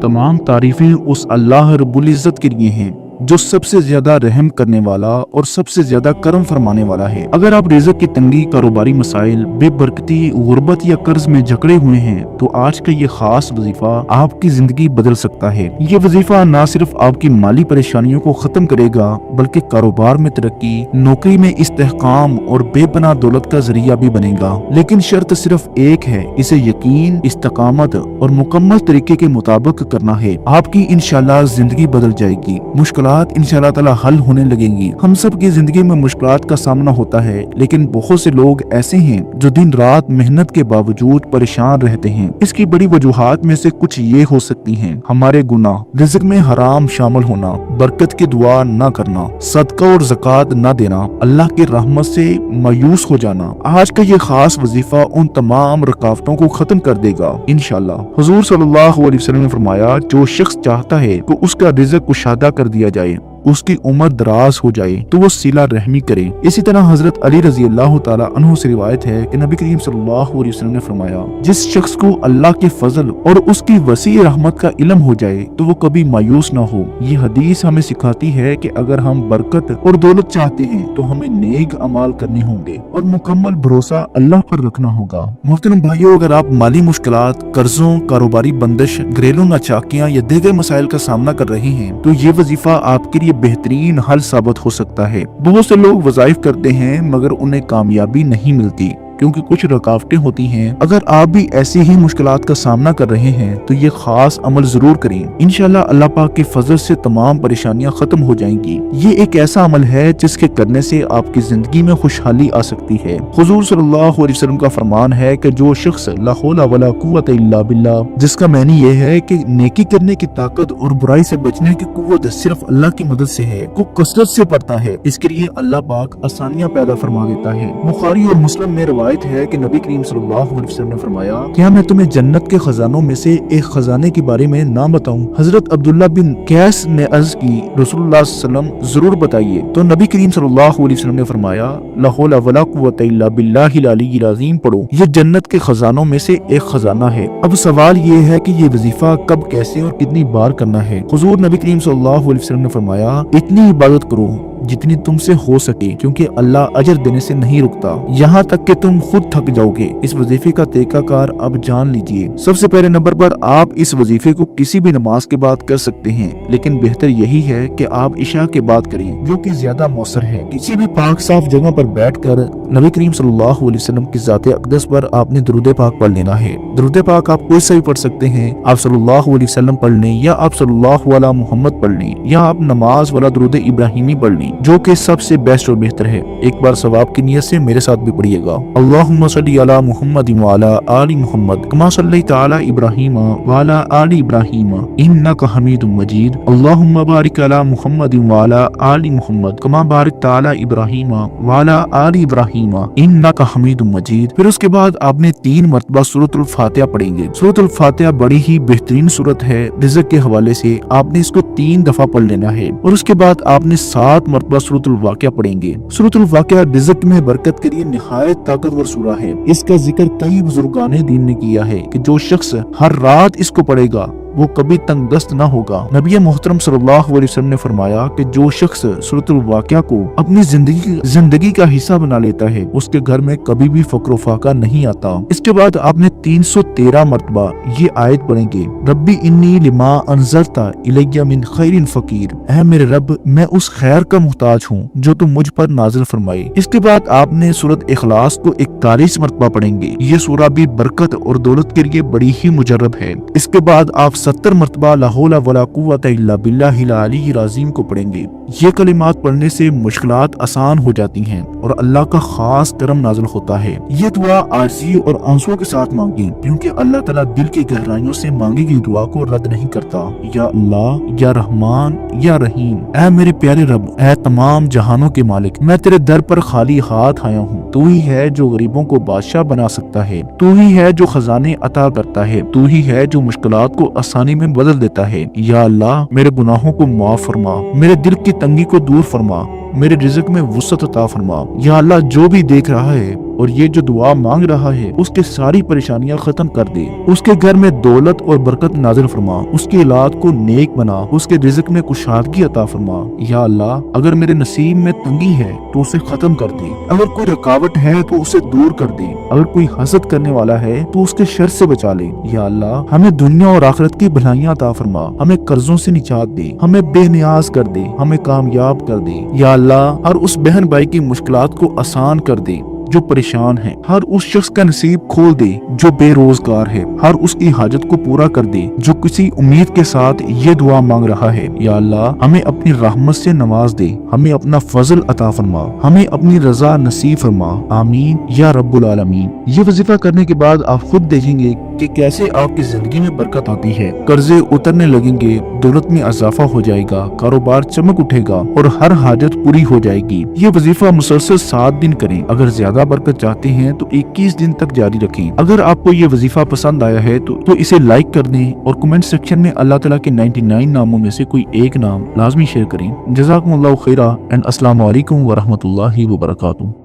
तमाम तारीफें उस अल्लाह रब्बुल इज्जत के लिए हैं जो सबसे ज्यादा रहम करने वाला और सबसे ज्यादा करम फरमाने वाला है। अगर आप रिज़्क़ की तंगी, कारोबारी मसाइल, बेबरकती, गुर्बत या कर्ज में जकड़े हुए हैं तो आज का ये खास वजीफा आपकी जिंदगी बदल सकता है। ये वजीफा न सिर्फ आपकी माली परेशानियों को खत्म करेगा बल्कि कारोबार में तरक्की, नौकरी में इस्तेहकाम और बेपनाह दौलत का जरिया भी बनेगा। लेकिन शर्त सिर्फ एक है, इसे यकीन, इस्तकामत और मुकम्मल तरीके के मुताबिक करना है। आपकी इंशाल्लाह जिंदगी बदल जाएगी, मुश्किलात इंशाल्लाह ताला हल होने लगेंगी। हम सब की जिंदगी में मुश्किलात का सामना होता है, लेकिन बहुत से लोग ऐसे हैं जो दिन रात मेहनत के बावजूद परेशान रहते हैं। इसकी बड़ी वजूहात में से कुछ ये हो सकती हैं: हमारे गुनाह, रिज़्क़ में हराम शामिल होना, बरकत की दुआ न करना, सदका और ज़कात न देना, अल्लाह की रहमत से मायूस हो जाना। आज का ये खास वजीफा उन तमाम रुकावटों को खत्म कर देगा इंशाल्लाह। हुजूर सल्लल्लाहु अलैहि वसल्लम ने फरमाया, जो शख्स चाहता है कि उसका रिज़्क़ कुशादा कर दिया जाए, उसकी उम्र दराज हो जाए, तो वो सिला रहमी करे। इसी तरह हजरत अली रजी अल्लाह ताला अन्हु से रिवायत है कि नबी करीम सल्लल्लाहु अलैहि वसल्लम ने फरमाया, जिस शख्स को अल्लाह के फजल और उसकी वसी रहमत का इल्म हो जाए तो वो कभी मायूस ना हो। ये हदीस हमें सिखाती है कि अगर हम बरकत और दौलत चाहते हैं तो हमें नेक अमाल करने होंगे और मुकम्मल भरोसा अल्लाह पर रखना होगा। मोहतरम भाइयों, अगर आप माली मुश्किलात, कर्जों, कारोबारी बंदिश, घरेलू नाचाकियां या दीगर मसाइल का सामना कर रहे हैं तो ये वजीफा आपके लिए बेहतरीन हल साबित हो सकता है। बहुत से लोग वज़ाइफ करते हैं मगर उन्हें कामयाबी नहीं मिलती क्योंकि कुछ रुकावटें होती हैं। अगर आप भी ऐसी ही मुश्किलात का सामना कर रहे हैं तो ये खास अमल जरूर करें। इंशाल्लाह अल्लाह पाक के फजल से तमाम परेशानियां खत्म हो जाएंगी। ये एक ऐसा अमल है जिसके करने से आपकी जिंदगी में खुशहाली आ सकती है। हुजूर सल्लल्लाहु अलैहि वसल्लम का फरमान है कि जो शख्स ला हौला वला कुव्वत इल्ला बिल्लाह, जिसका मानी ये है कि नेकी करने की ताकत और बुराई से बचने की कुव्वत सिर्फ अल्लाह की मदद से है, को कसरत से पढ़ता है, इसके लिए अल्लाह पाक आसानियां पैदा फरमा देता है। बुखारी और मुस्लिम में है कि नबी करीम सल्लल्लाहु अलैहि वसल्लम ने फरमाया, क्या मैं तुम्हें जन्नत के खजानों में से एक खजाने के बारे में ना बताऊं? हजरत अब्दुल्ला बिन कैस ने अर्ज की, रसूलुल्लाह सल्लल्लाहु अलैहि वसल्लम जरूर बताइए। तो नबी करीम सल्लल्लाहु अलैहि वसल्लम ने फरमाया, ला हौला वला कुव्वता इल्ला बिल्लाहिल अलिय्यिल अज़ीम पढ़ो, ये जन्नत के खजानों में से एक खजाना है। अब सवाल ये है कि ये वजीफा कब, कैसे और कितनी बार करना है। हुजूर नबी करीम सल्लल्लाहु अलैहि वसल्लम ने फरमाया, इतनी इबादत करो जितनी तुमसे हो सके, क्योंकि अल्लाह अजर देने से नहीं रुकता यहाँ तक कि तुम खुद थक जाओगे। इस वजीफे का तरीकाकार अब जान लीजिए। सबसे पहले नंबर पर आप इस वजीफे को किसी भी नमाज के बाद कर सकते हैं, लेकिन बेहतर यही है कि आप इशा के बाद करें, जो कि ज्यादा मौसर है। किसी भी पाक साफ जगह पर बैठकर नबी करीम सल्लल्लाहु अलैहि वसल्लम की ज़ाते अक़दस पर आपने दुरूद पाक पढ़ लेना है। दुरूद पाक आप कोई सा भी पढ़ सकते हैं। आप सल्लल्लाहु अलैहि वसल्लम पढ़ लें या आप सल्लल्लाहु अला मुहम्मद पढ़ लें या आप नमाज वाला दुरूद इब्राहिमी पढ़ लें, जो कि सबसे बेस्ट और बेहतर है। एक बार सवाब की नियत से मेरे साथ भी पढ़िएगा। अल्लाहुम्मा सल्ली अला मुहम्मद व अला आलि मुहम्मद कमा सल्लैता अला इब्राहीम व अला आलि इब्राहीम इन्नका हमीदुम मजीद। अल्लाहुम्मा बारिक अला मुहम्मद व अला आलि मुहम्मद कमा बारकता अला इब्राहीम व अला आलि इब्राहीम इन्नका हमीदुम मजीद। फिर उसके बाद आपने 3 मरतबा सूरतुल फातिहा पढ़ेंगे। सूरतुल फातिहा बड़ी ही बेहतरीन सूरत है। रिज़्क़ के हवाले से आपने इसको 3 दफा पढ़ लेना है और उसके बाद आपने 7 मरतबा सूरतुल वाक़िया पढ़ेंगे। सूरतुल वाक़िया रिज़्क़ में बरकत के लिए निहायत ताकतवर सूरा है। इसका जिक्र कई बुजुर्गाने दीन ने किया है कि जो शख्स हर रात इसको पढ़ेगा वो कभी तंगदस्त न होगा। नबी मोहतरम सल्लल्लाहु अलैहि वसल्लम ने फरमाया कि जो शख्स सूरतुल वाक़िया को अपनी जिंदगी का हिस्सा बना लेता है उसके घर में कभी भी फक्र फाका नहीं आता। इसके बाद आपने 313 मरतबा ये आयत पढ़ेंगे, रब्बी इन्नी लिमा अंज़रता इलैया मिन खैरिन फकीर, ऐ मेरे रब मैं उस खैर का मुहताज हूँ जो तुम मुझ पर नाजिल फरमाए। इसके बाद आपने सूरत इखलास को 41 मरतबा पढ़ेंगे। ये सूरा भी बरकत और दौलत के लिए बड़ी ही मुजर्रब है। इसके बाद आप 70 मरतबा ला हौला वला कुव्वता इल्ला बिल्लाहिल अलिय्यिल अज़ीम को पढ़ेंगे। ये कलिमात पढ़ने से मुश्किलात आसान हो जाती हैं और अल्लाह का खास करम नाज़िल होता है। ये दुआ आजिज़ी और आंसुओं के साथ मांगी, क्योंकि अल्लाह ताला दिल की गहराइयों से मांगी गई दुआ को रद्द नहीं करता। या अल्लाह, या रहमान, या रहीम, ऐ मेरे प्यारे रब, ऐ तमाम जहानों के मालिक, मैं तेरे दर पर खाली हाथ आया हूँ। तू ही है जो गरीबों को बादशाह बना सकता है, तू ही है जो खजाने अता करता है, तू ही है जो मुश्किलात को आसानी में बदल देता है। या अल्लाह, मेरे गुनाहों को माफ फरमा, मेरे दिल की तंगी को दूर फरमा, मेरे रिज़्क में वुसअत अता फरमा। या अल्लाह जो भी देख रहा है और ये जो दुआ मांग रहा है उसके सारी परेशानियां खत्म कर दे, उसके घर में दौलत और बरकत नाजिल फरमा, उसकी औलाद को नेक बना, उसके रिज़्क में कुशादगी अता फरमा। या अल्लाह अगर मेरे नसीब में तंगी है तो उसे खत्म कर दे, अगर कोई रुकावट है तो उसे दूर कर दे, अगर कोई हसद करने वाला है तो उसके शर से बचा ले। या अल्लाह हमें दुनिया और आखिरत की भलाइयां अता फरमा, हमें कर्जों से निजात दे, हमें बेनियाज कर दे, हमें कामयाब कर दे। या अल्लाह हर उस बहन भाई की मुश्किलात को आसान कर दे जो परेशान है, हर उस शख्स का नसीब खोल दे जो बेरोजगार है, हर उसकी हाजत को पूरा कर दे जो किसी उम्मीद के साथ ये दुआ मांग रहा है। या अल्लाह हमें अपनी रहमत से नवाज दे, हमें अपना फजल अता फरमा, हमें अपनी रजा नसीब फरमा। आमीन या रब्बुल आलमीन। ये वजीफा करने के बाद आप खुद देखेंगे कि कैसे आपकी जिंदगी में बरकत आती है, कर्जे उतरने लगेंगे, दौलत में इजाफा हो जाएगा, कारोबार चमक उठेगा और हर हाजत पूरी हो जाएगी। ये वजीफा मुसलसल 7 दिन करें। अगर ज्यादा बरकत चाहते हैं तो 21 दिन तक जारी रखें। अगर आपको ये वजीफा पसंद आया है तो इसे लाइक कर दें और कमेंट सेक्शन में अल्लाह ताला के 99 नामों में से कोई एक नाम लाजमी शेयर करें। जज़ाकुमुल्लाहु खैरा एंड अस्सलामु अलैकुम व रहमतुल्लाहि व बरकातुहू।